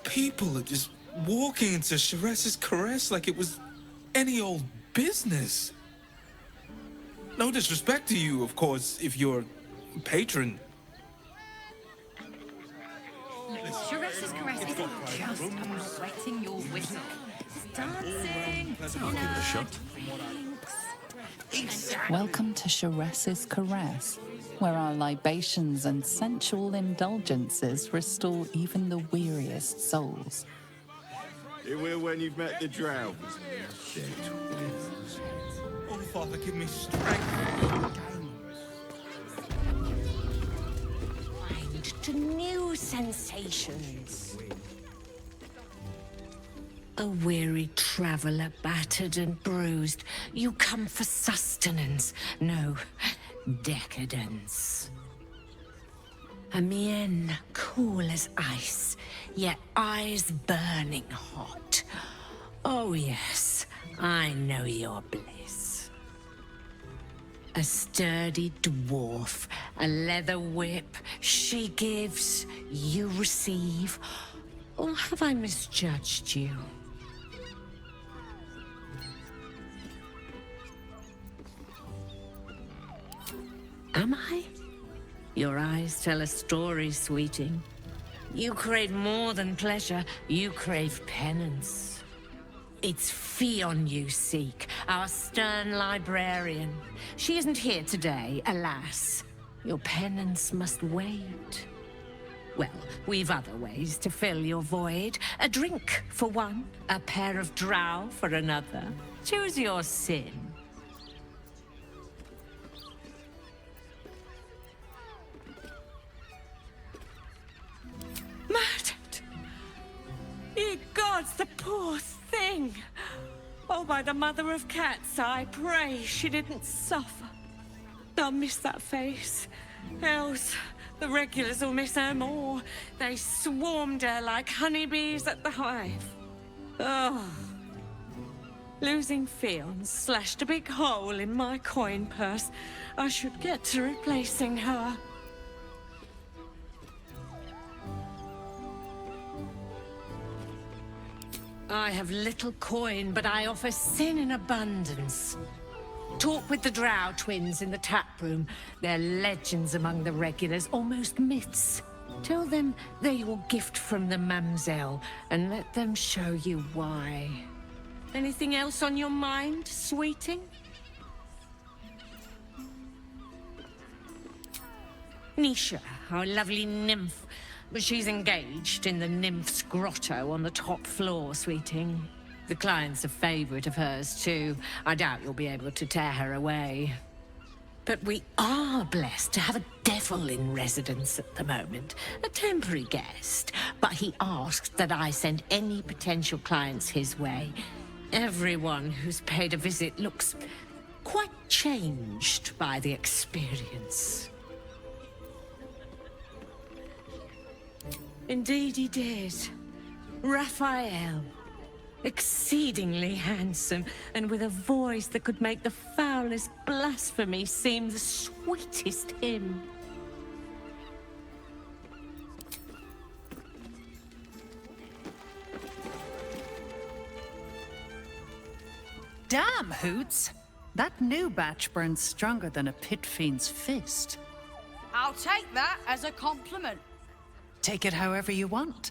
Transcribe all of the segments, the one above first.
People are just walking into Sheres's caress like it was any old business. No disrespect to you, of course, if you're a patron. Sheres's caress isn't just about wetting your whistle. It's dancing, Welcome to Sheres's Caress, where our libations and sensual indulgences restore even the weariest souls. You will when you've met the drow. Oh, Father, give me strength. To new sensations. A weary traveller, battered and bruised, you come for sustenance, no, decadence. A mien cool as ice, yet eyes burning hot. Oh yes, I know your bliss. A sturdy dwarf, a leather whip, she gives, you receive. Or have I misjudged you? Am I? Your eyes tell a story, sweeting. You crave more than pleasure, you crave penance. It's Fionn you seek, our stern librarian. She isn't here today, alas. Your penance must wait. Well, we've other ways to fill your void. A drink for one, a pair of drow for another. Choose your sin. Murdered! Ye gods, the poor thing! Oh, by the mother of cats, I pray she didn't suffer. I'll miss that face. Else, the regulars will miss her more. They swarmed her like honeybees at the hive. Oh. Losing Fionn slashed a big hole in my coin purse. I should get to replacing her. I have little coin, but I offer sin in abundance. Talk with the Drow twins in the tap room. They're legends among the regulars, almost myths. Tell them they're your gift from the Mamselle, and let them show you why. Anything else on your mind, sweeting? Nisha, our lovely nymph. But she's engaged in the nymph's grotto on the top floor, sweeting. The client's a favorite of hers, too. I doubt you'll be able to tear her away. But we are blessed to have a devil in residence at the moment. A temporary guest. But he asked that I send any potential clients his way. Everyone who's paid a visit looks quite changed by the experience. Indeed he did. Raphael. Exceedingly handsome, and with a voice that could make the foulest blasphemy seem the sweetest hymn. Damn, Hoots! That new batch burns stronger than a pit fiend's fist. I'll take that as a compliment. Take it however you want.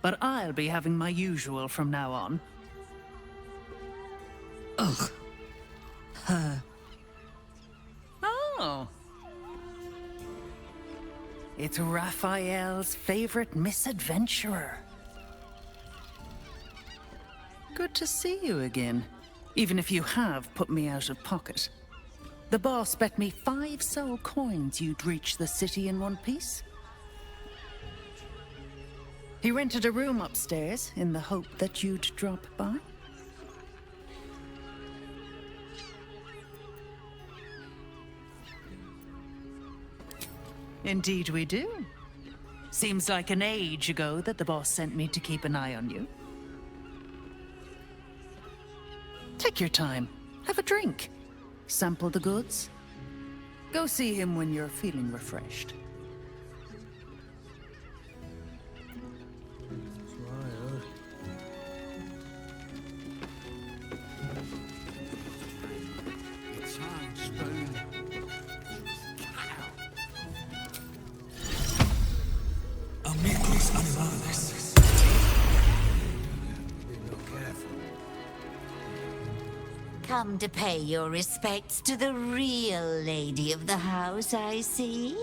But I'll be having my usual from now on. Ugh. Her. Oh. It's Raphael's favorite misadventurer. Good to see you again. Even if you have put me out of pocket. The boss bet me 5 soul coins you'd reach the city in one piece. He rented a room upstairs in the hope that you'd drop by. Indeed we do. Seems like an age ago that the boss sent me to keep an eye on you. Take your time. Have a drink. Sample the goods. Go see him when you're feeling refreshed. come to pay your respects to the real lady of the house, I see.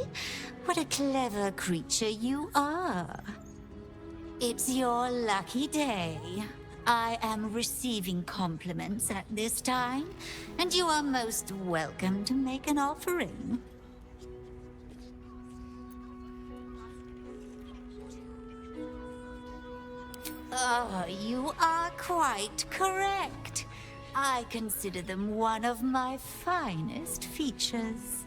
What a clever creature you are. It's your lucky day. I am receiving compliments at this time, and you are most welcome to make an offering. Oh, you are quite correct. I consider them one of my finest features.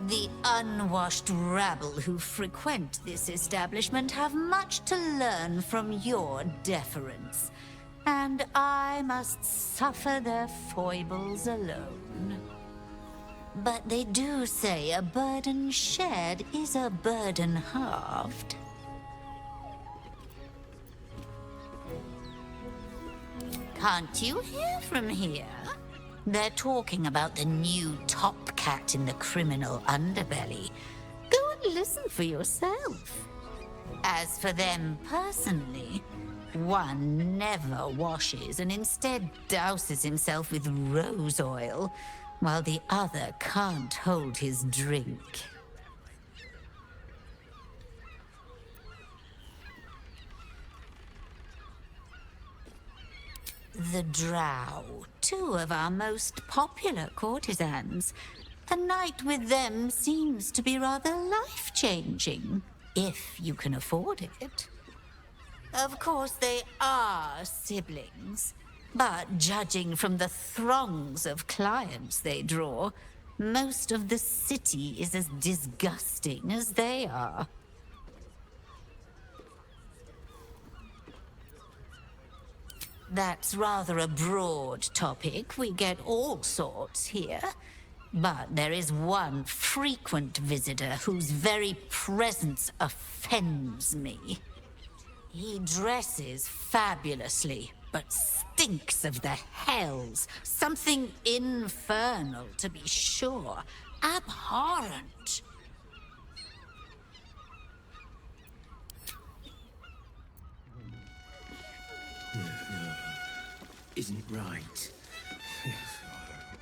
The unwashed rabble who frequent this establishment have much to learn from your deference, and I must suffer their foibles alone. But they do say a burden shared is a burden halved. Can't you hear from here? They're talking about the new top cat in the criminal underbelly. Go and listen for yourself. As for them personally, one never washes and instead douses himself with rose oil, while the other can't hold his drink. The Drow, two of our most popular courtesans. A night with them seems to be rather life-changing, if you can afford it. Of course, they are siblings, but judging from the throngs of clients they draw, most of the city is as disgusting as they are. That's rather a broad topic. We get all sorts here. But there is one frequent visitor whose very presence offends me. He dresses fabulously, but stinks of the hells. Something infernal, to be sure. Abhorrent. Isn't right.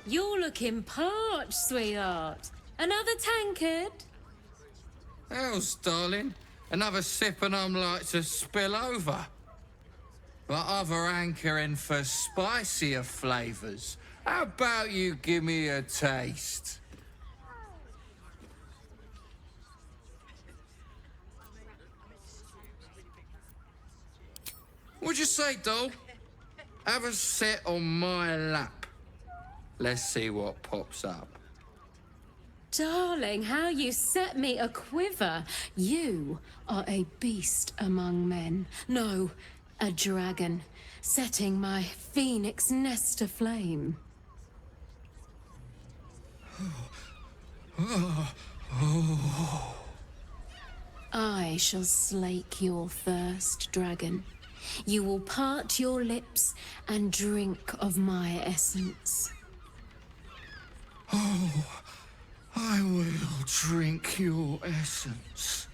You're looking parched, sweetheart. Another tankard? How's, darling? Another sip and I'm like to spill over. But other hankering for spicier flavours. How about you give me a taste? What'd you say, doll? Have a sit on my lap. Let's see what pops up. Darling, how you set me a quiver. You are a beast among men. No, a dragon, setting my phoenix nest aflame. I shall slake your thirst, dragon. You will part your lips and drink of my essence. Oh, I will drink your essence.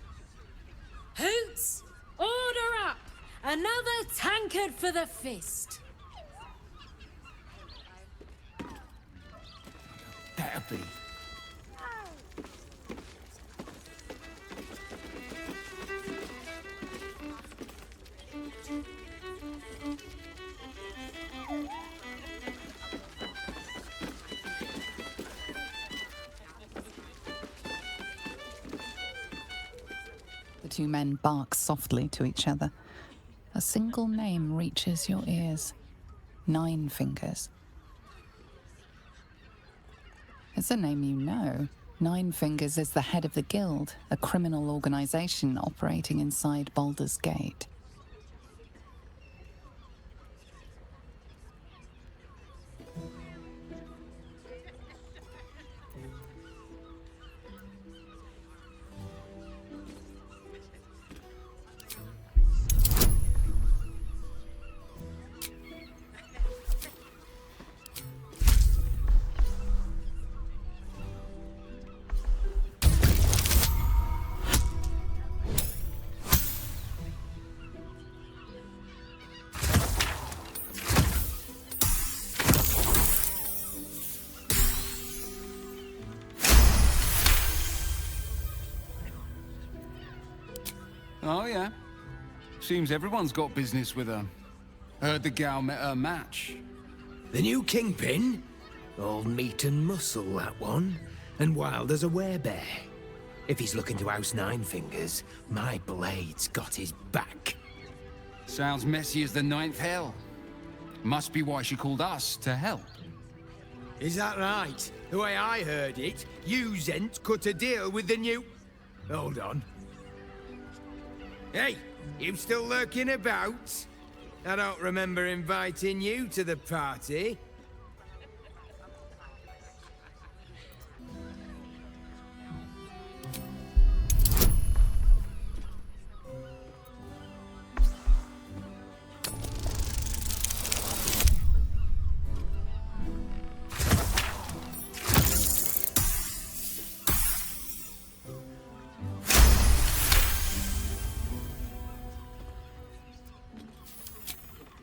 Hoots, order up! Another tankard for the fist. Happy. The two men bark softly to each other. A single name reaches your ears. 9 Fingers. It's a name you know. 9 Fingers is the head of the Guild, a criminal organization operating inside Baldur's Gate. Oh, yeah. Seems everyone's got business with her. Heard the gal met her match. The new kingpin? All meat and muscle, that one. And wild as a werebear. If he's looking to oust Nine Fingers, my blade's got his back. Sounds messy as the ninth hell. Must be why she called us to help. Is that right? The way I heard it, you Zent cut a deal with the new... Hold on. Hey, you still lurking about? I don't remember inviting you to the party.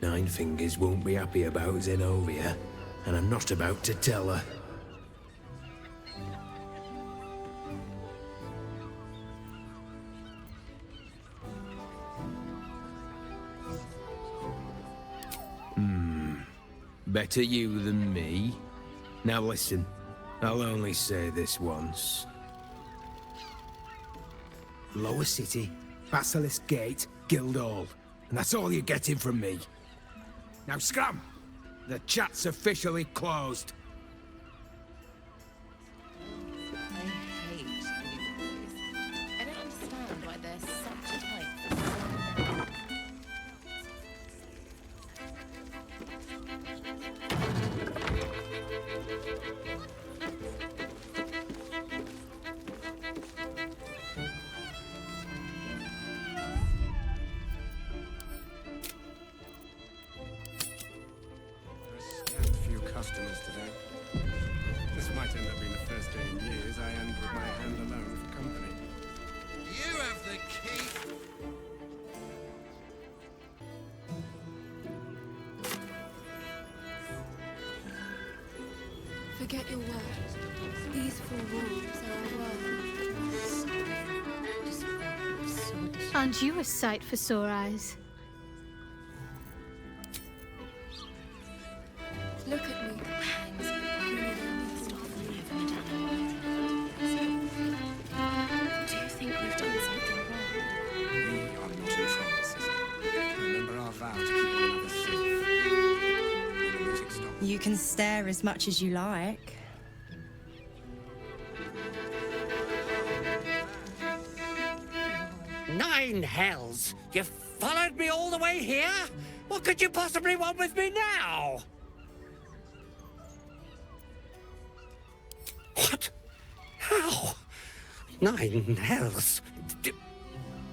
Nine Fingers won't be happy about Zenobia, and I'm not about to tell her. Better you than me. Now listen, I'll only say this once. Lower City, Basilisk Gate, Guildhall. And that's all you're getting from me. Now scram! The chat's officially closed. I hate new boys. I don't understand why they're such a type for so many. Few customers today. This might end up being the first day in years I end with my hand alone for company. You have the key. Forget your words. These four walls are our world. Aren't you a sight for sore eyes? Look at me. Do you think we've done something wrong? We are not in trouble, sister. Remember our vow to keep one another safe. When the music stops. You can stare as much as you like. Nine hells! You followed me all the way here? What could you possibly want with me now? What? How? Nine hells.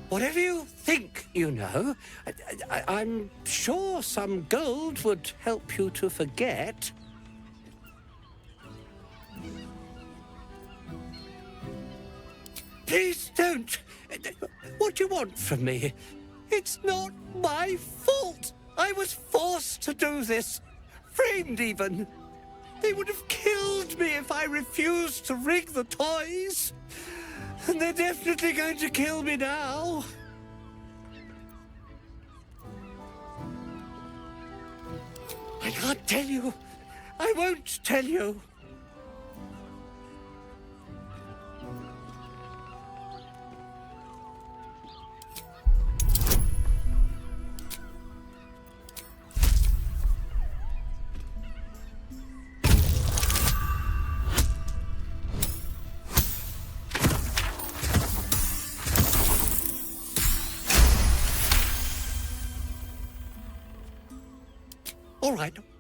Whatever you think you know, I'm sure some gold would help you to forget. Please don't. What do you want from me? It's not my fault. I was forced to do this. Framed even. They would have killed me if I refused to rig the toys. And they're definitely going to kill me now. I can't tell you. I won't tell you.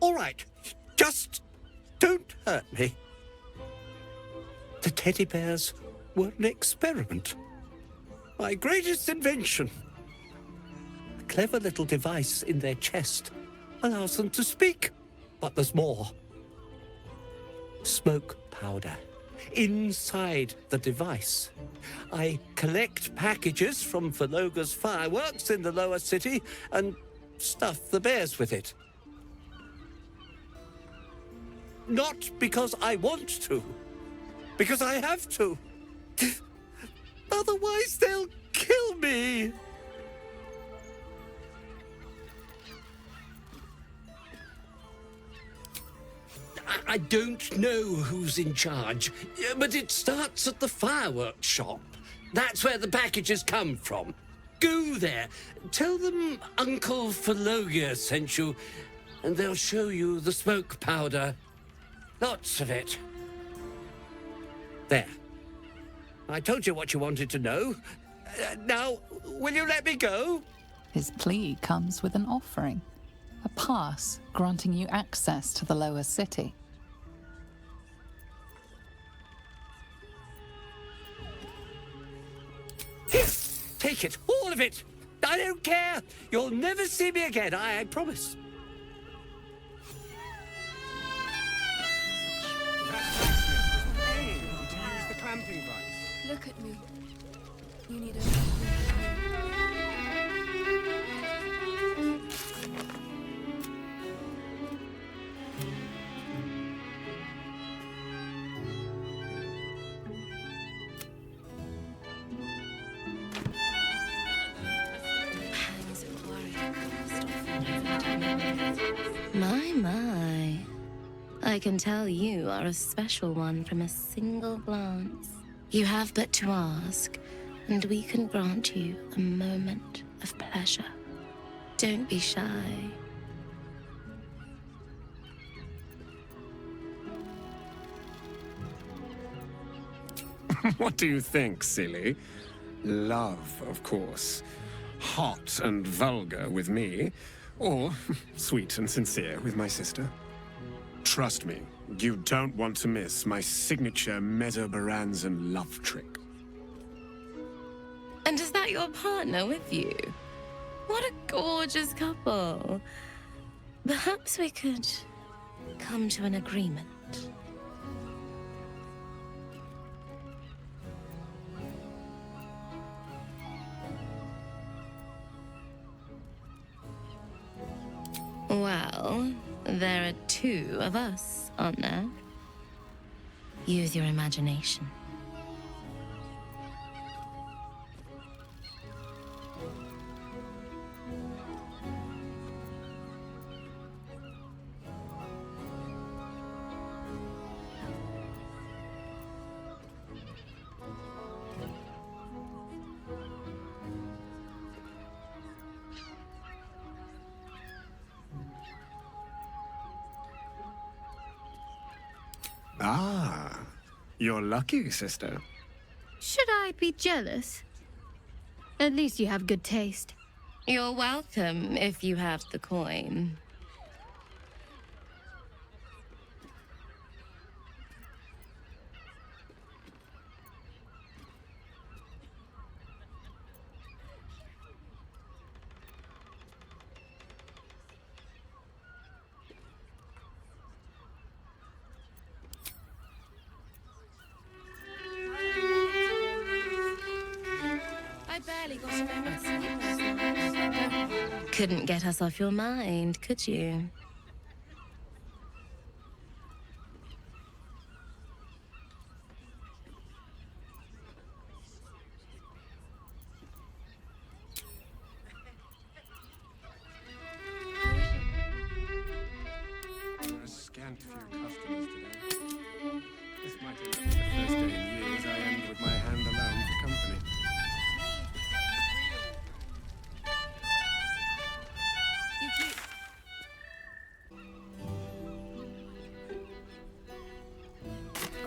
All right. Just don't hurt me. The teddy bears were an experiment. My greatest invention. A clever little device in their chest allows them to speak. But there's more. Smoke powder. Inside the device. I collect packages from Verloga's fireworks in the lower city and stuff the bears with it. Not because I want to, because I have to. Otherwise they'll kill me. I don't know who's in charge, but it starts at the fireworks shop. That's where the packages come from. Go there. Tell them Uncle Felogia sent you, and they'll show you the smoke powder. Lots of it. There. I told you what you wanted to know. Now, will you let me go? His plea comes with an offering, a pass granting you access to the lower city. Here, take it, all of it. I don't care. You'll never see me again, I promise. Use the clamping vice. Look at me. You need a... My. I can tell you are a special one from a single glance. You have but to ask, and we can grant you a moment of pleasure. Don't be shy. What do you think, silly? Love, of course. Hot and vulgar with me, or sweet and sincere with my sister. Trust me, you don't want to miss my signature Mesobaranzan love trick. And is that your partner with you? What a gorgeous couple. Perhaps we could come to an agreement. Well, there are two of us, aren't there? Use your imagination. Ah, you're lucky, sister. Should I be jealous? At least you have good taste. You're welcome if you have the coin. I barely got a moment's sleep last night. Couldn't get us off your mind, could you? A scant few customers today. This might end up being the first day in years I end with my hand alone for company.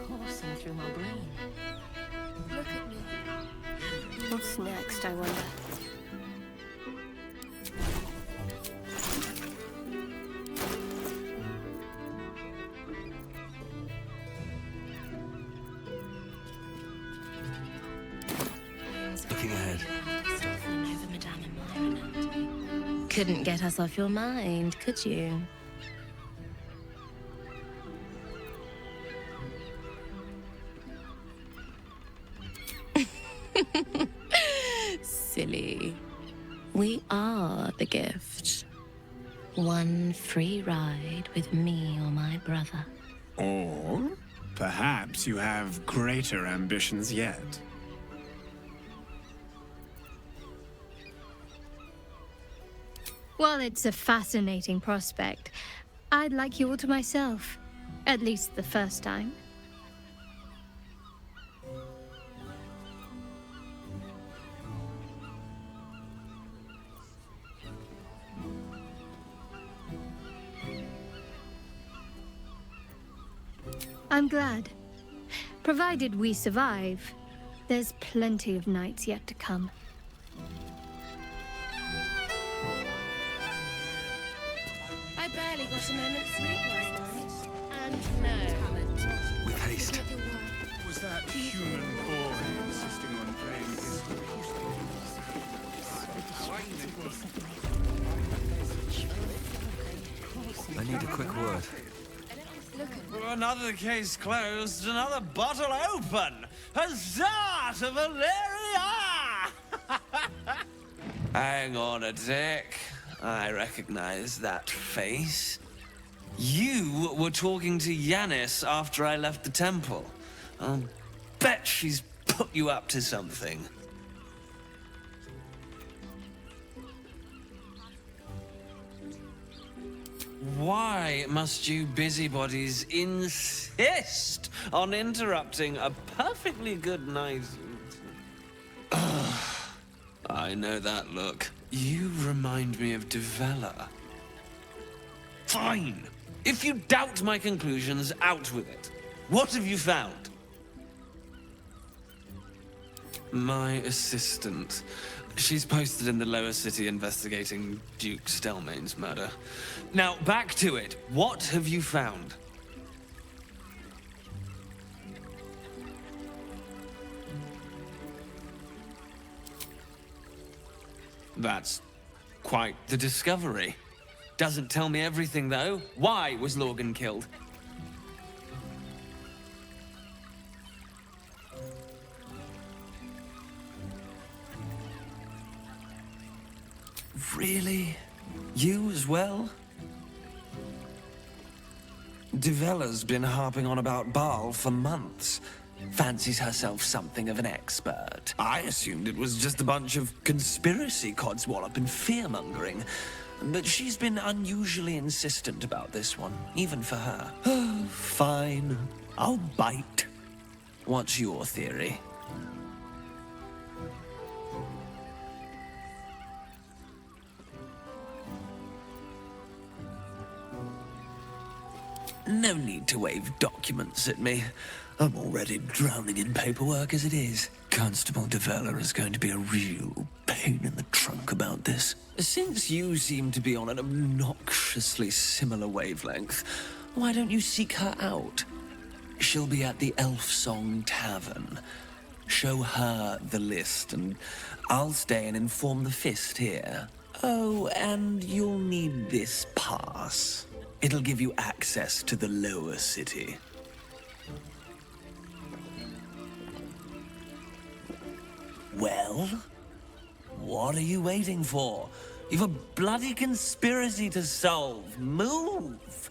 Coursing through my brain. Look at me. What's next, I wonder? Looking ahead. Couldn't get us off your mind, could you? Silly. We are the gift. One free ride with me or my brother. Or perhaps you have greater ambitions yet. Well, it's a fascinating prospect. I'd like you all to myself. At least the first time. I'm glad. Provided we survive, there's plenty of nights yet to come. I barely got a moment's sleep last night. And no. With haste. Was that human boy insisting on playing his I need a quick word. Another case closed, another bottle open. Huzzah to Valeria! Hang on a tick. I recognize that face. You were talking to Yanis after I left the temple. I'll bet she's put you up to something. Why must you busybodies insist on interrupting a perfectly good night? I know that look. You remind me of Devella. Fine. If you doubt my conclusions, out with it. What have you found? My assistant. She's posted in the lower city investigating Duke Stelmane's murder. Now, back to it. What have you found? That's quite the discovery. Doesn't tell me everything, though. Why was Lorgan killed? Really? You as well? Devella's been harping on about Baal for months. Fancies herself something of an expert. I assumed it was just a bunch of conspiracy codswallop and fear-mongering. But she's been unusually insistent about this one, even for her. Fine. I'll bite. What's your theory? No need to wave documents at me. I'm already drowning in paperwork as it is. Constable Devella is going to be a real pain in the trunk about this. Since you seem to be on an obnoxiously similar wavelength, why don't you seek her out? She'll be at the Elf Song Tavern. Show her the list, and I'll stay and inform the Fist here. Oh, and you'll need this pass. It'll give you access to the lower city. Well, what are you waiting for? You've a bloody conspiracy to solve. Move!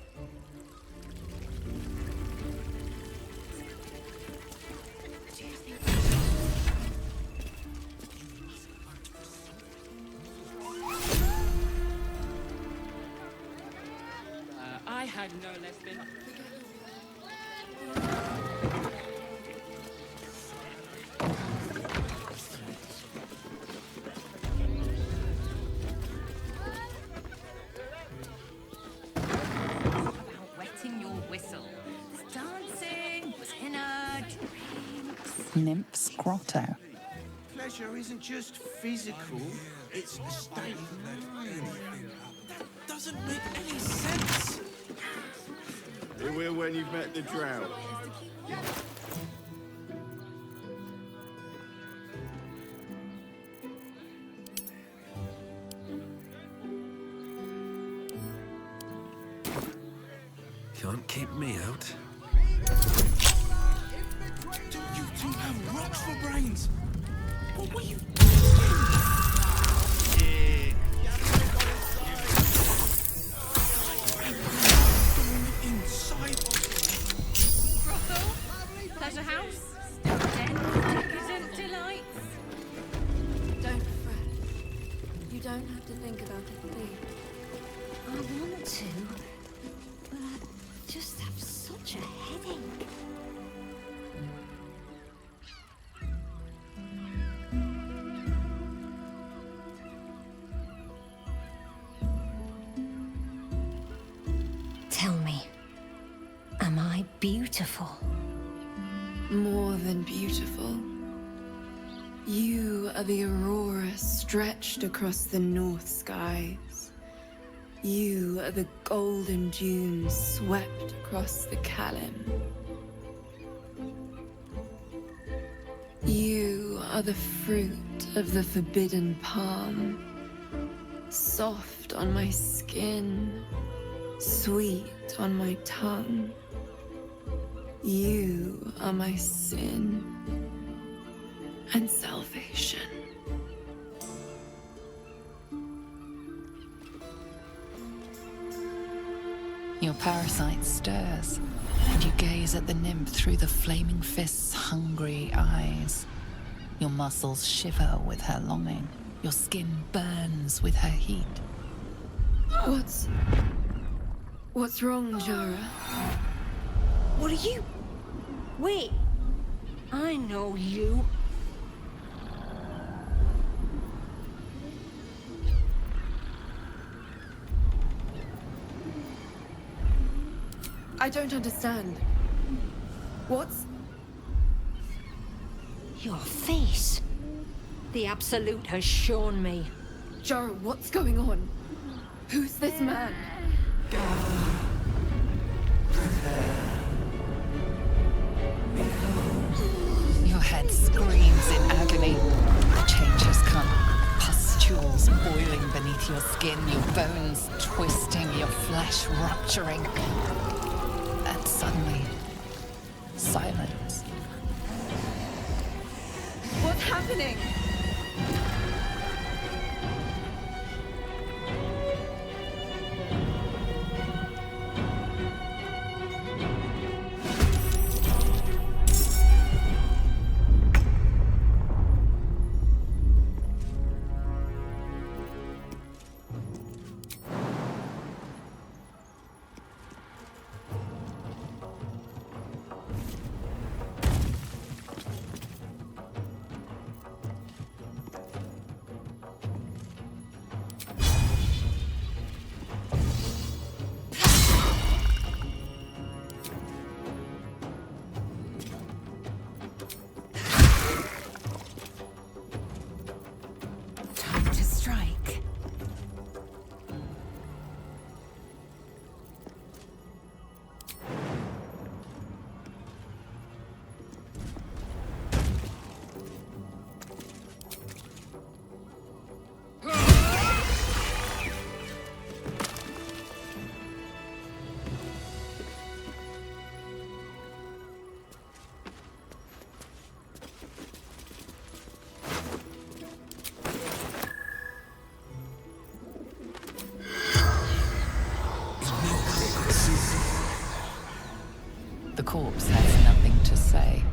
I had no less than... Wetting your whistle. There's dancing, there's henna, drinks. Nymph's Grotto. Pleasure isn't just physical, it's a state of mind. That doesn't make any sense. It will when you've met the drought. Can't keep me out. Do you two have rocks for brains? What were you inside? Brothel, pleasure house, still den, decadent delights. Don't fret. You don't have to think about it, please. I want to, but just have such a headache. Tell me, am I beautiful? More than beautiful. You are the aurora stretched across the north skies. You are the golden dunes swept across the Kalim. You are the fruit of the forbidden palm, soft on my skin, sweet on my tongue. You are my sin and salvation. Your parasite stirs, and you gaze at the nymph through the flaming fist's hungry eyes. Your muscles shiver with her longing. Your skin burns with her heat. What's wrong, Jara? What are you? Wait. I know you. I don't understand. What's... Your face. The Absolute has shown me. Jara, what's going on? Who's this man? Your head screams in agony. The change has come. Pustules boiling beneath your skin, your bones twisting, your flesh rupturing. And suddenly, silence. What's happening? The corpse has nothing to say.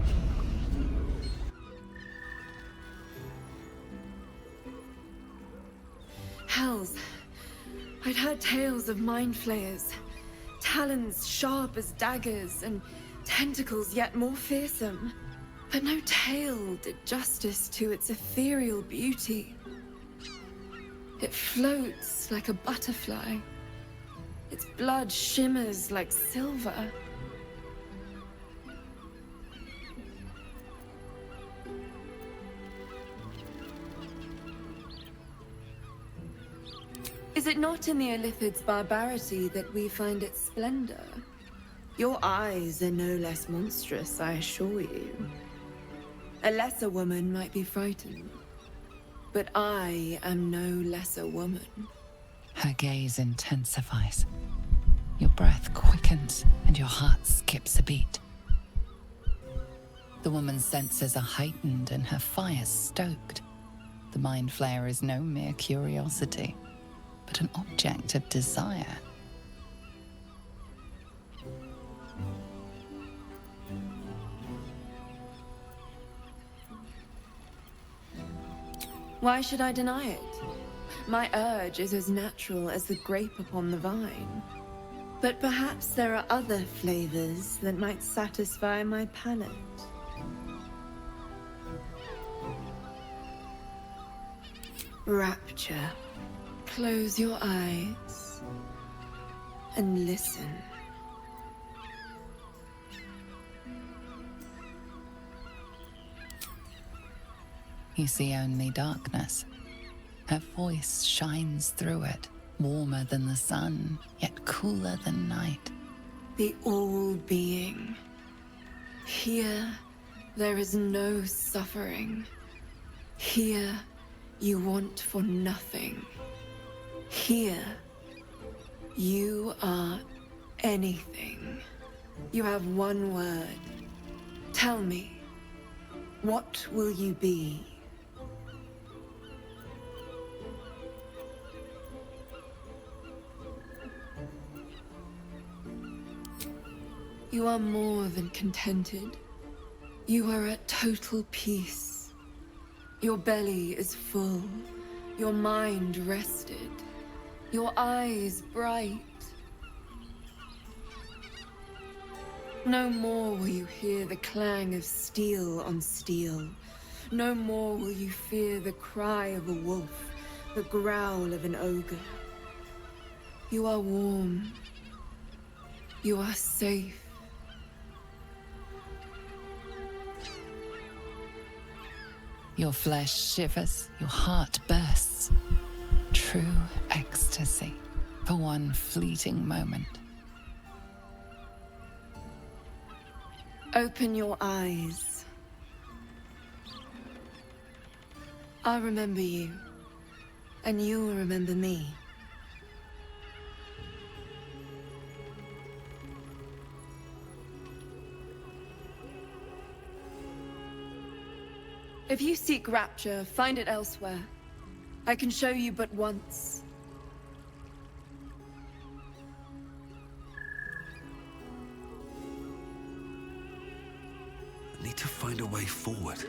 Hells. I'd heard tales of mind flayers. Talons sharp as daggers, and tentacles yet more fearsome. But no tale did justice to its ethereal beauty. It floats like a butterfly. Its blood shimmers like silver. Is it not in the Illithid's barbarity that we find its splendor? Your eyes are no less monstrous, I assure you. A lesser woman might be frightened, but I am no lesser woman. Her gaze intensifies. Your breath quickens and your heart skips a beat. The woman's senses are heightened and her fire stoked. The mind flayer is no mere curiosity, but an object of desire. Why should I deny it? My urge is as natural as the grape upon the vine. But perhaps there are other flavors that might satisfy my palate. Rapture. Close your eyes and listen. You see only darkness. Her voice shines through it, warmer than the sun, yet cooler than night. The All-Being. Here, there is no suffering. Here, you want for nothing. Here, you are anything. You have one word. Tell me, what will you be? You are more than contented. You are at total peace. Your belly is full, your mind rested, your eyes bright. No more will you hear the clang of steel on steel. No more will you fear the cry of a wolf, the growl of an ogre. You are warm. You are safe. Your flesh shivers, your heart bursts. True ecstasy for one fleeting moment. Open your eyes. I'll remember you, and you'll remember me. If you seek rapture, find it elsewhere. I can show you but once. I need to find a way forward.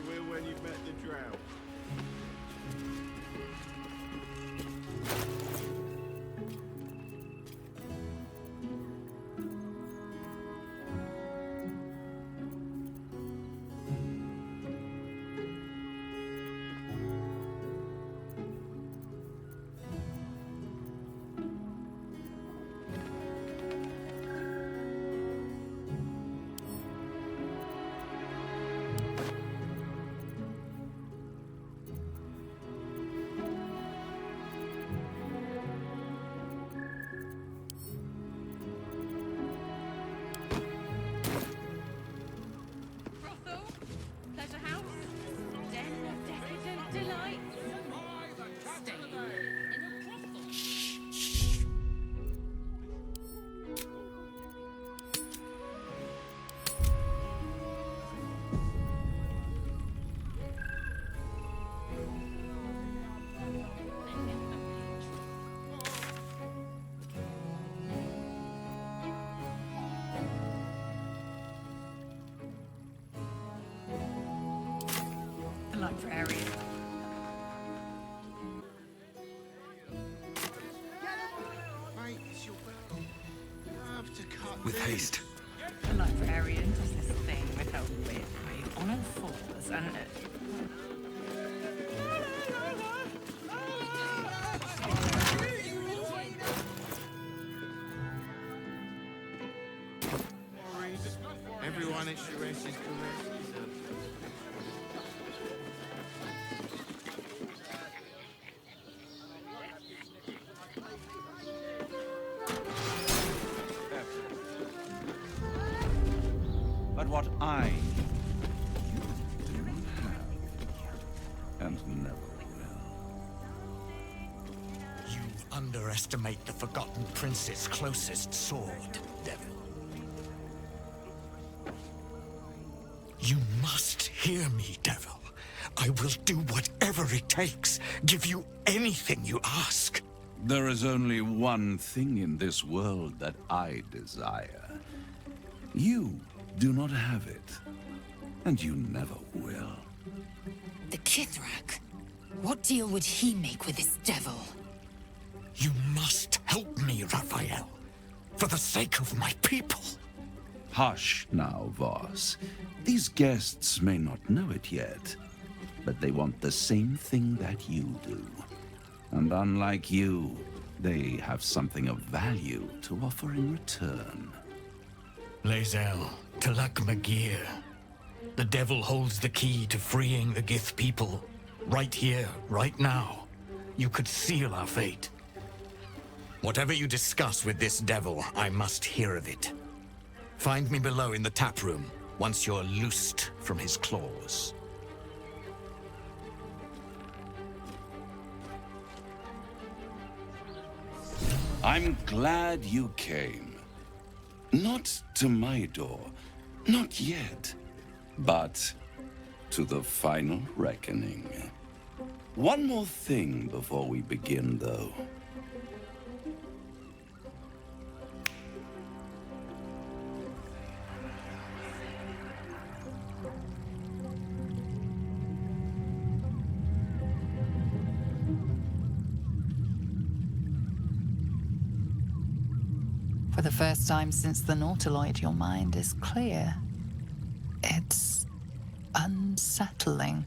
Librarian. With haste. The librarian does this thing with her whip on all fours and... Everyone at Shiraz is correct. But what I you do have, and never will. You underestimate the Forgotten Prince's closest sword, Devil. You must hear me, Devil. I will do whatever it takes, give you anything you ask. There is only one thing in this world that I desire. You do not have it, and you never will. The Kithrak? What deal would he make with this devil? You must help me, Raphael. For the sake of my people. Hush now, Voss. These guests may not know it yet, but they want the same thing that you do. And unlike you, they have something of value to offer in return. Lae'zel, Talak Magir. The devil holds the key to freeing the Gith people. Right here, right now. You could seal our fate. Whatever you discuss with this devil, I must hear of it. Find me below in the tap room, once you're loosed from his claws. I'm glad you came. Not to my door, not yet, but to the final reckoning. One more thing before we begin, though. For the first time since the Nautiloid, your mind is clear. It's unsettling.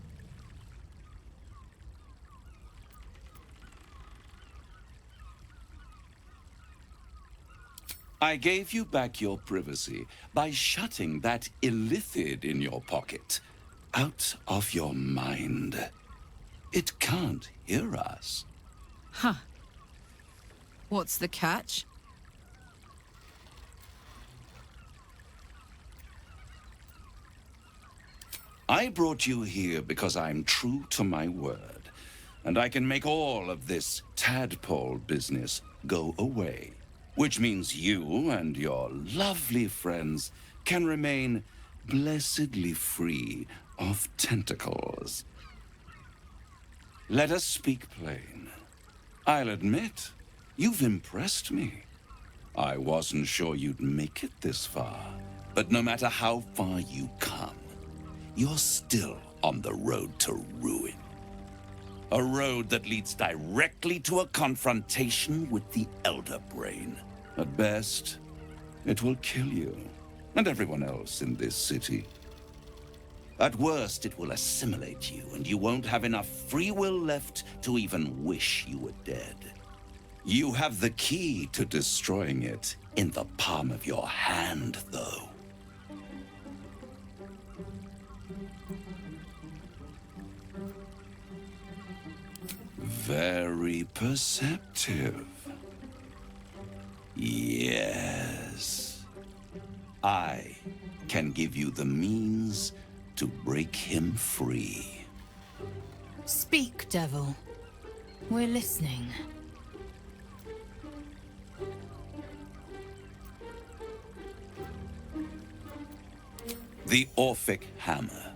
I gave you back your privacy by shutting that illithid in your pocket out of your mind. It can't hear us. Huh. What's the catch? I brought you here because I'm true to my word, and I can make all of this tadpole business go away. Which means you and your lovely friends can remain blessedly free of tentacles. Let us speak plain. I'll admit, you've impressed me. I wasn't sure you'd make it this far, but no matter how far you come, you're still on the road to ruin. A road that leads directly to a confrontation with the Elder Brain. At best, it will kill you, and everyone else in this city. At worst, it will assimilate you, and you won't have enough free will left to even wish you were dead. You have the key to destroying it in the palm of your hand, though. Very perceptive. Yes. I can give you the means to break him free. Speak, devil. We're listening. The Orphic Hammer.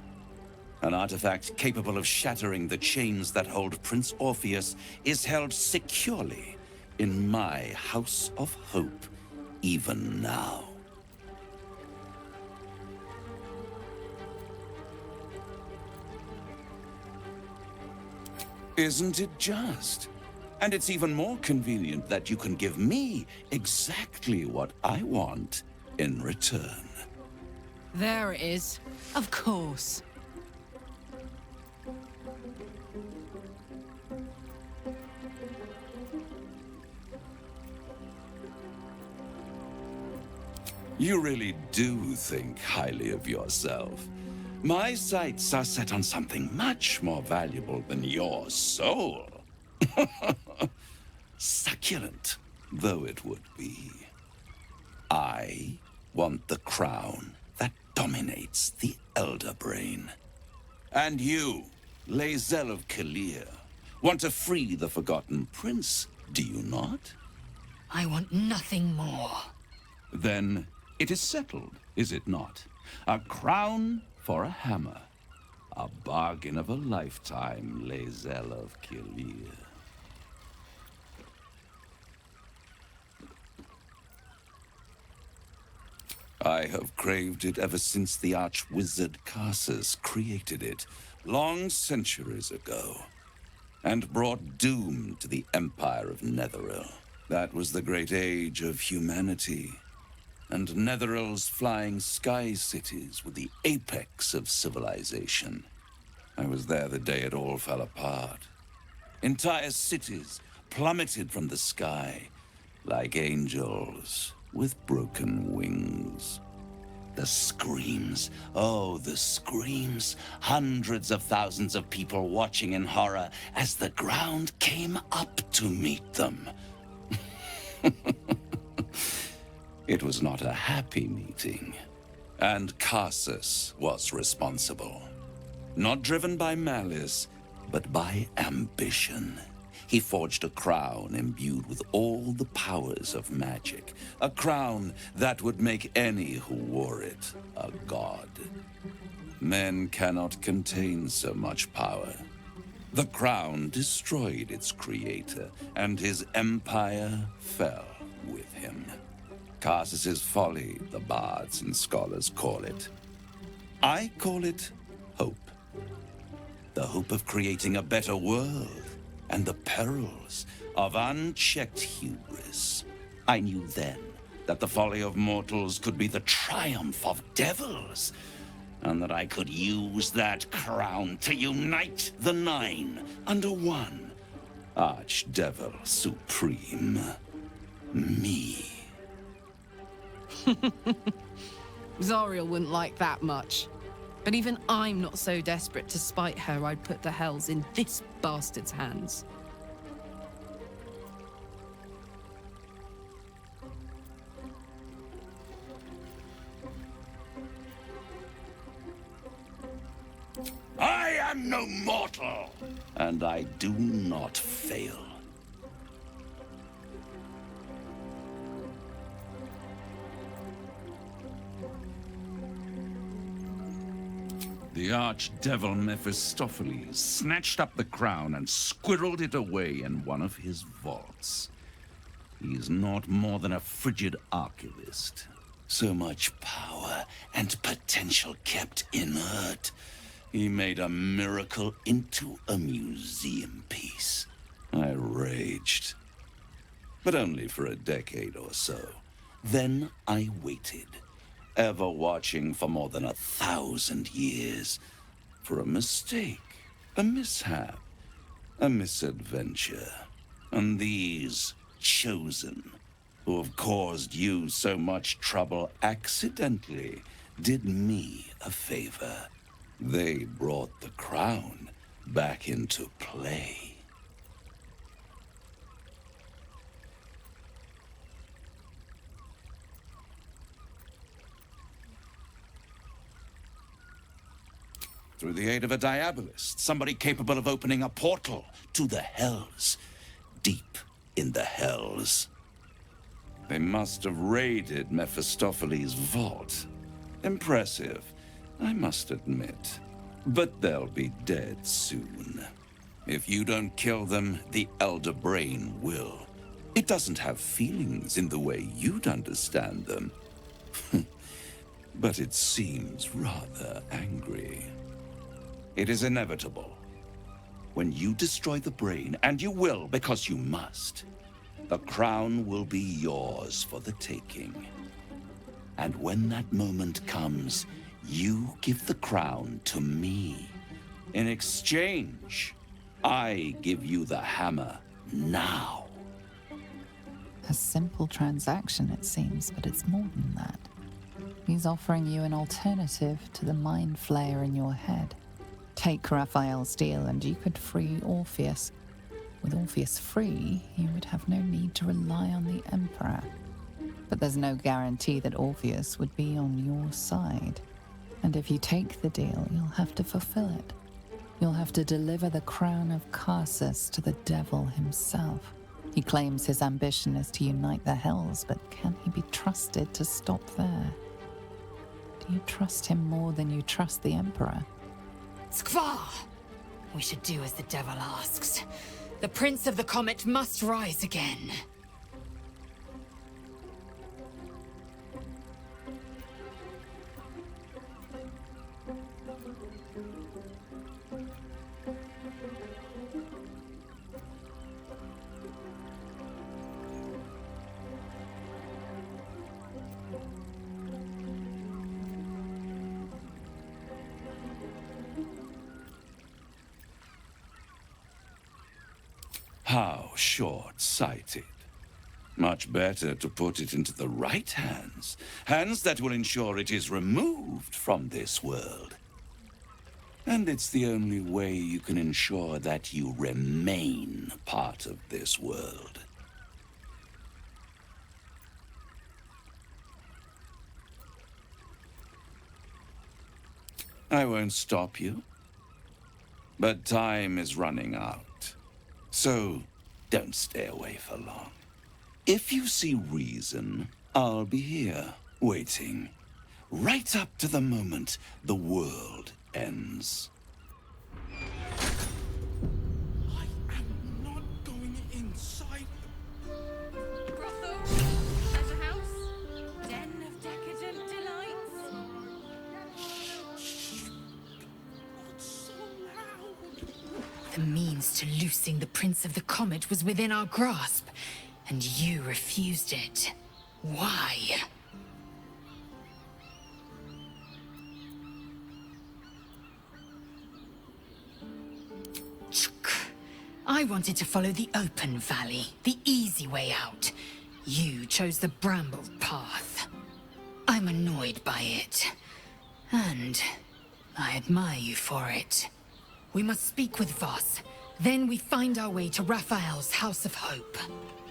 An artifact capable of shattering the chains that hold Prince Orpheus is held securely in my House of Hope, even now. Isn't it just? And it's even more convenient that you can give me exactly what I want in return. There it is. Of course. You really do think highly of yourself. My sights are set on something much more valuable than your soul. Succulent though it would be. I want the crown that dominates the Elder Brain. And you, Lae'zel of Kalir, want to free the Forgotten Prince, do you not? I want nothing more. Then it is settled, is it not? A crown for a hammer. A bargain of a lifetime, Lae'zel of Kalir. I have craved it ever since the arch-wizard Karsus created it, long centuries ago, and brought doom to the Empire of Netheril. That was the great age of humanity, and Netherill's flying sky cities were the apex of civilization. I was there the day it all fell apart. Entire cities plummeted from the sky, like angels with broken wings. The screams, oh, the screams. Hundreds of thousands of people watching in horror as the ground came up to meet them. It was not a happy meeting, and Karsus was responsible. Not driven by malice, but by ambition. He forged a crown imbued with all the powers of magic. A crown that would make any who wore it a god. Men cannot contain so much power. The crown destroyed its creator, and his empire fell with him. Karsus's folly, the bards and scholars call it. I call it hope. The hope of creating a better world, and the perils of unchecked hubris. I knew then that the folly of mortals could be the triumph of devils, and that I could use that crown to unite the Nine under one Archdevil Supreme. Me. Zariel wouldn't like that much. But even I'm not so desperate to spite her I'd put the hells in this bastard's hands. I am no mortal, and I do not fail. The archdevil Mephistopheles snatched up the crown and squirreled it away in one of his vaults. He is not more than a frigid archivist. So much power and potential kept inert. He made a miracle into a museum piece. I raged. But only for a decade or so. Then I waited, ever watching for more than 1,000 years, for a mistake, a mishap, a misadventure. And these chosen, who have caused you so much trouble accidentally, did me a favor. They brought the crown back into play. Through the aid of a diabolist, somebody capable of opening a portal to the hells, deep in the hells. They must have raided Mephistopheles' vault. Impressive, I must admit. But they'll be dead soon. If you don't kill them, the Elder Brain will. It doesn't have feelings in the way you'd understand them. But it seems rather angry. It is inevitable. When you destroy the brain, and you will because you must, the crown will be yours for the taking. And when that moment comes, you give the crown to me. In exchange, I give you the hammer now. A simple transaction, it seems, but it's more than that. He's offering you an alternative to the mind flayer in your head. Take Raphael's deal and you could free Orpheus. With Orpheus free, you would have no need to rely on the Emperor. But there's no guarantee that Orpheus would be on your side. And if you take the deal, you'll have to fulfill it. You'll have to deliver the crown of Karsus to the devil himself. He claims his ambition is to unite the hells, but can he be trusted to stop there? Do you trust him more than you trust the Emperor? Skvar! We should do as the devil asks. The Prince of the Comet must rise again. How short-sighted. Much better to put it into the right hands. Hands that will ensure it is removed from this world. And it's the only way you can ensure that you remain part of this world. I won't stop you. But time is running out. So, don't stay away for long. If you see reason, I'll be here, waiting. Right up to the moment the world ends. I am not going inside. Brothel, pleasure house, den of decadent delights. The means to loosing the Prince of the Comet was within our grasp, and you refused it. Why? I wanted to follow the open valley, the easy way out. You chose the brambled path. I'm annoyed by it, and I admire you for it. We must speak with Voss. Then we find our way to Raphael's House of Hope.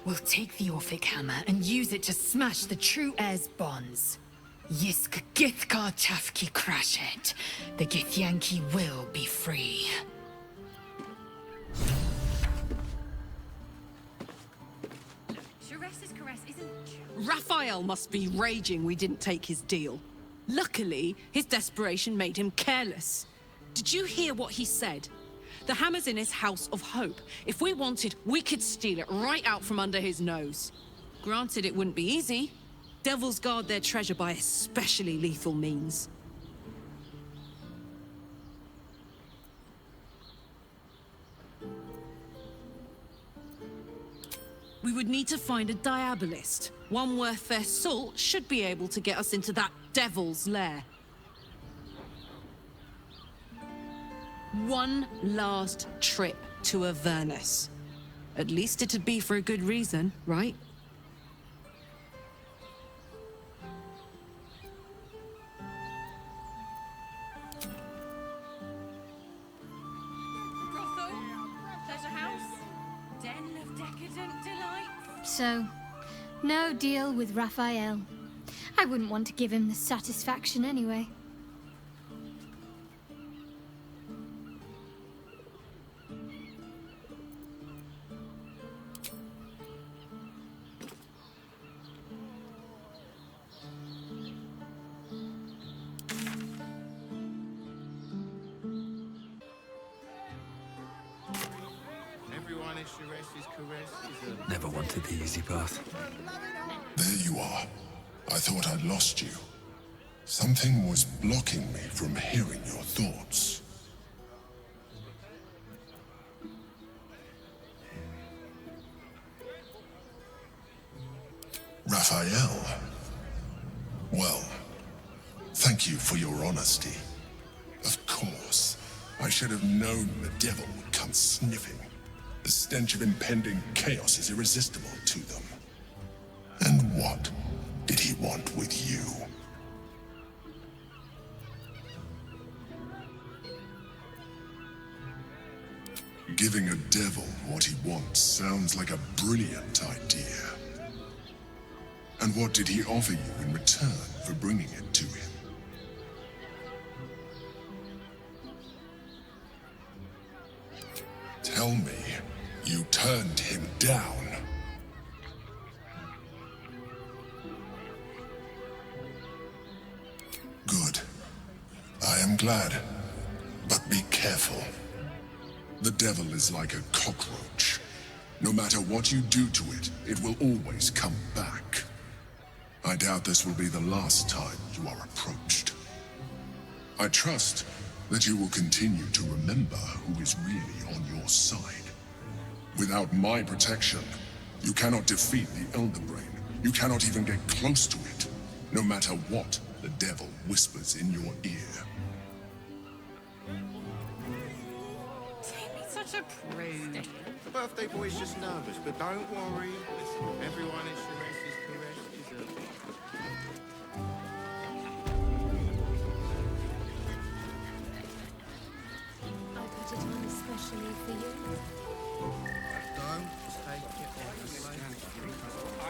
We'll take the Orphic Hammer and use it to smash the true heir's bonds. Yisk Githkar Tafki Crashet. The Githyanki will be free. Sharess's caress isn't... Raphael must be raging we didn't take his deal. Luckily, his desperation made him careless. Did you hear what he said? The hammer's in his House of Hope. If we wanted, we could steal it right out from under his nose. Granted, it wouldn't be easy. Devils guard their treasure by especially lethal means. We would need to find a diabolist. One worth their salt should be able to get us into that devil's lair. One last trip to Avernus. At least it'd be for a good reason, right? Brothel, pleasure house, den of decadent delights. So, no deal with Raphael. I wouldn't want to give him the satisfaction anyway. Everyone is Sharess's caress is a... Never wanted the easy path. There you are. I thought I'd lost you. Something was blocking me from hearing your thoughts. Raphael. Well, thank you for your honesty. Of course, I should have known the devil would come sniffing. The stench of impending chaos is irresistible to them. And what did he want with you? Giving a devil what he wants sounds like a brilliant idea. And what did he offer you in return for bringing it to him? Tell me, you turned him down. Good. I am glad. But be careful. The devil is like a cockroach. No matter what you do to it, it will always come back. I doubt this will be the last time you are approached. I trust that you will continue to remember who is really on your side. Without my protection, you cannot defeat the Elder Brain. You cannot even get close to it, no matter what the devil whispers in your ear. Take me such What a prude. The birthday boy's just nervous, but don't worry. Everyone at Shiraz's caress deserves it. I put it on especially for you. Don't take it on I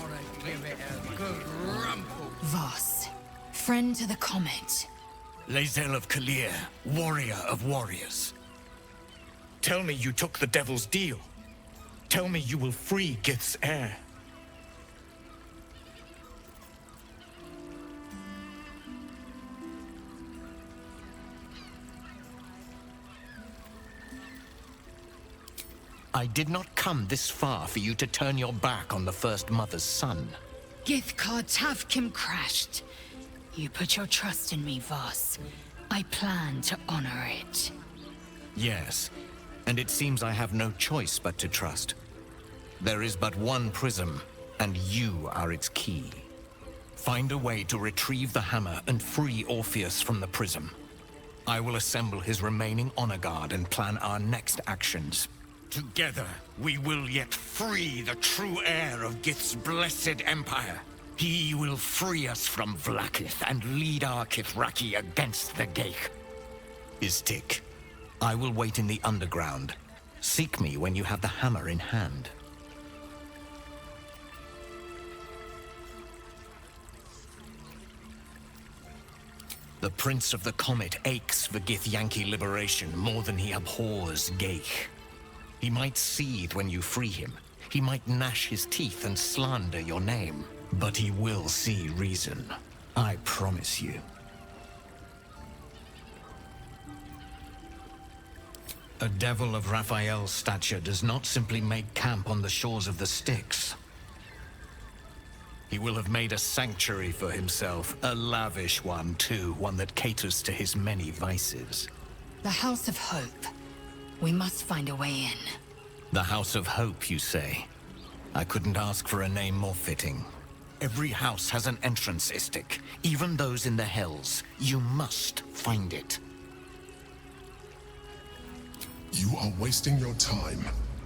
want to give it a good rumple. Voss, friend to the comet. Lae'zel of Kalir, warrior of warriors. Tell me you took the devil's deal. Tell me you will free Gith's heir. I did not come this far for you to turn your back on the First Mother's son. Githkar Tavkim crashed. You put your trust in me, Voss. I plan to honor it. Yes, and it seems I have no choice but to trust. There is but one prism, and you are its key. Find a way to retrieve the hammer and free Orpheus from the prism. I will assemble his remaining honor guard and plan our next actions. Together, we will yet free the true heir of Gith's blessed empire. He will free us from Vlaakith and lead our Kithraki against the Geich. Istik, I will wait in the underground. Seek me when you have the hammer in hand. The Prince of the Comet aches for Githyanki liberation more than he abhors Geich. He might seethe when you free him. He might gnash his teeth and slander your name. But he will see reason. I promise you. A devil of Raphael's stature does not simply make camp on the shores of the Styx. He will have made a sanctuary for himself, a lavish one too, one that caters to his many vices. The House of Hope. We must find a way in. The House of Hope, you say? I couldn't ask for a name more fitting. Every house has an entrance, Istik. Even those in the Hells. You must find it. You are wasting your time,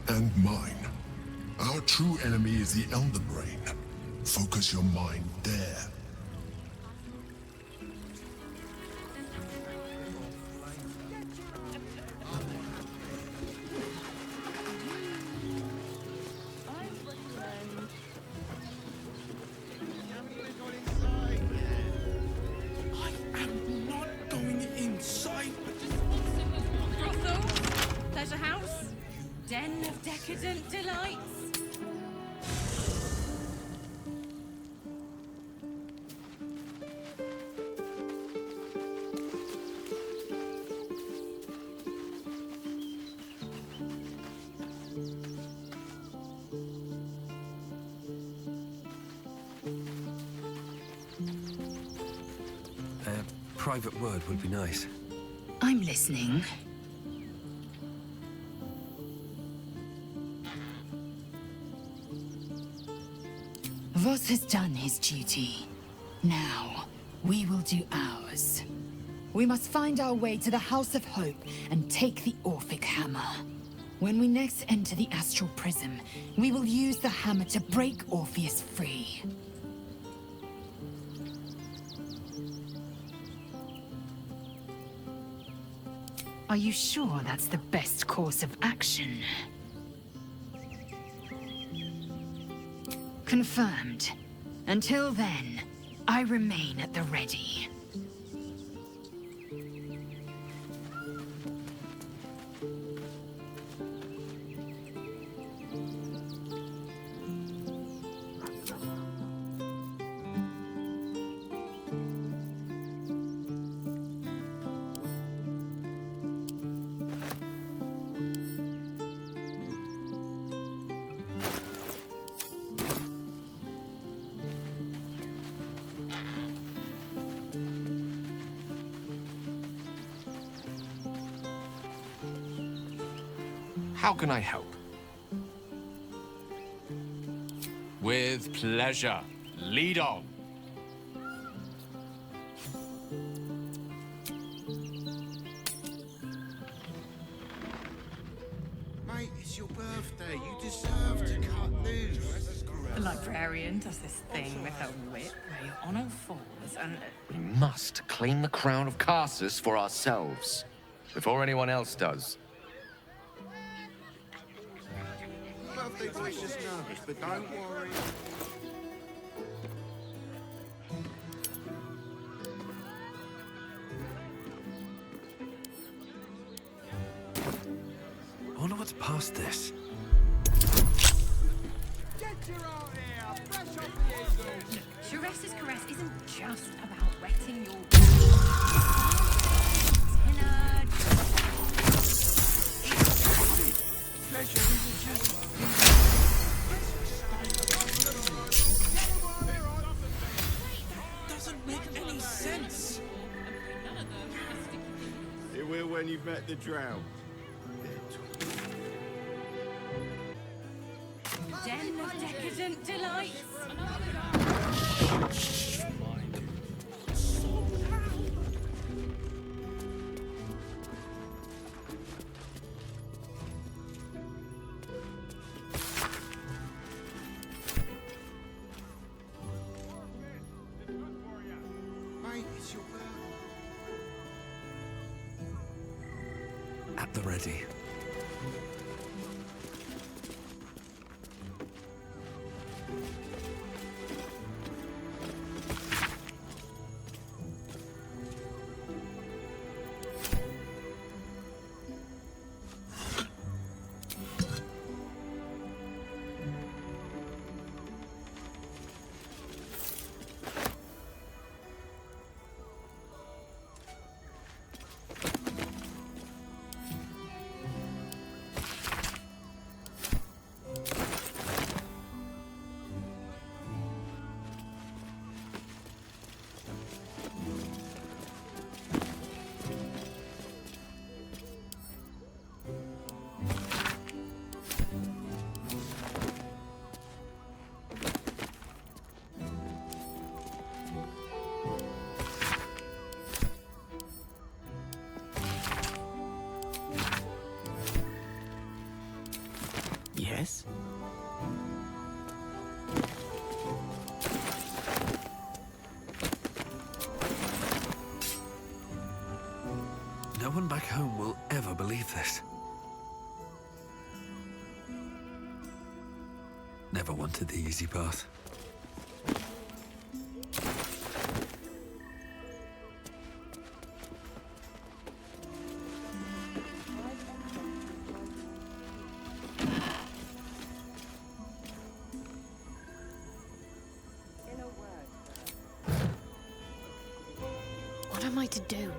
and mine. Our true enemy is the Elder Brain. Focus your mind there. Pleasure house? Den of decadent delights? A private word would be nice. I'm listening. Voss has done his duty. Now, we will do ours. We must find our way to the House of Hope and take the Orphic Hammer. When we next enter the Astral Prism, we will use the hammer to break Orpheus free. Are you sure that's the best course of action? Confirmed. Until then, I remain at the ready. How can I help? With pleasure. Lead on. You deserve to cut loose. The librarian does this thing with her whip where you're on all fours and... We must claim the crown of Carsus for ourselves, before anyone else does. Birthday boy's just nervous, but don't worry. I wonder what's past this. Shures's caress isn't just about wetting your... Doesn't make any sense. It will when you've met the drow. Den of decadent delights. Mate, it's your birthday. At the ready. Yes? No one back home will ever believe this. Never wanted the easy path. What am I to do?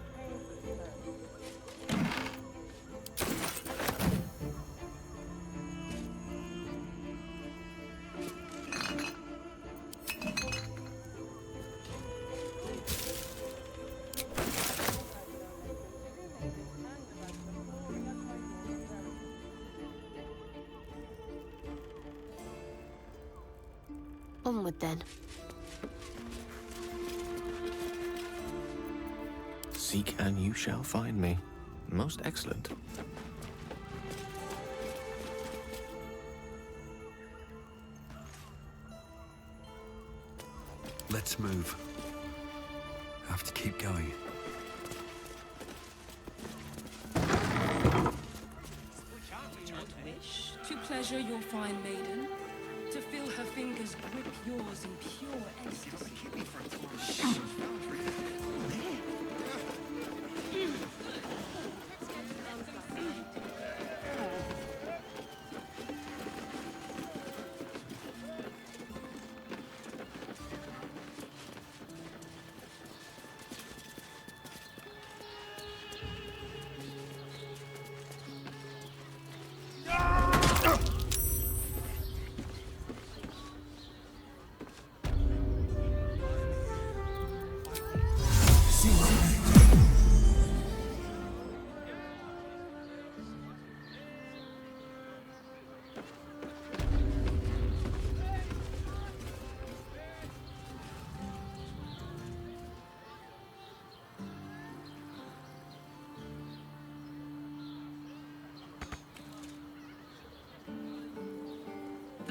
Onward then. Seek and you shall find me. Most excellent. Let's move. Have to keep going. Wish to pleasure your fine maiden, to feel her fingers grip yours in pure ecstasy.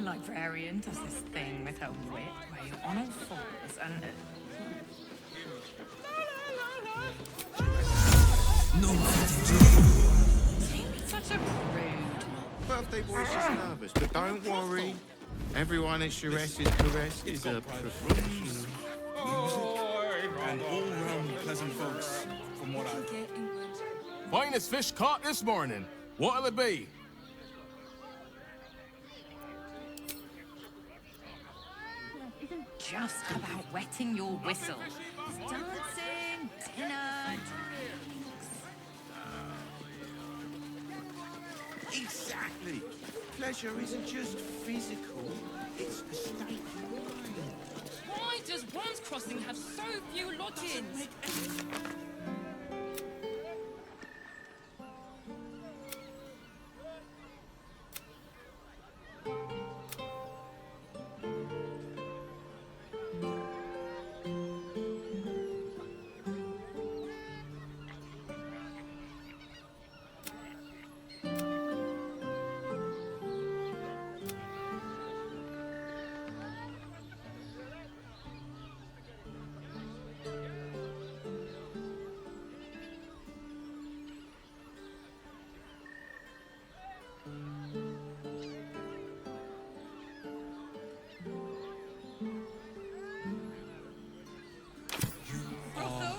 librarian does this thing with her wit where you're on all fours and... Such a rude. Birthday boys is nervous, but don't worry. Everyone at Shire's Caress is a professional. And all-round pleasant folks, from what I've... Finest fish caught this morning. What'll it be? Isn't just about wetting your whistle. It's dancing, dinner, Exactly. Pleasure isn't just physical, it's a state of mind. Why does Worms Crossing have so few lodgings?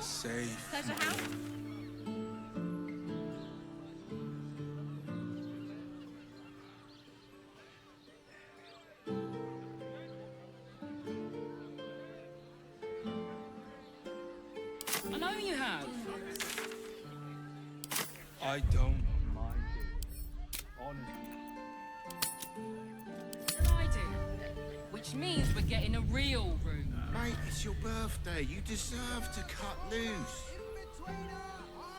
Safe. Pleasure house? I know you have. I don't mind it. Honestly. I do. Which means we're getting a real room. Mate, it's your birthday. You deserve to cut loose.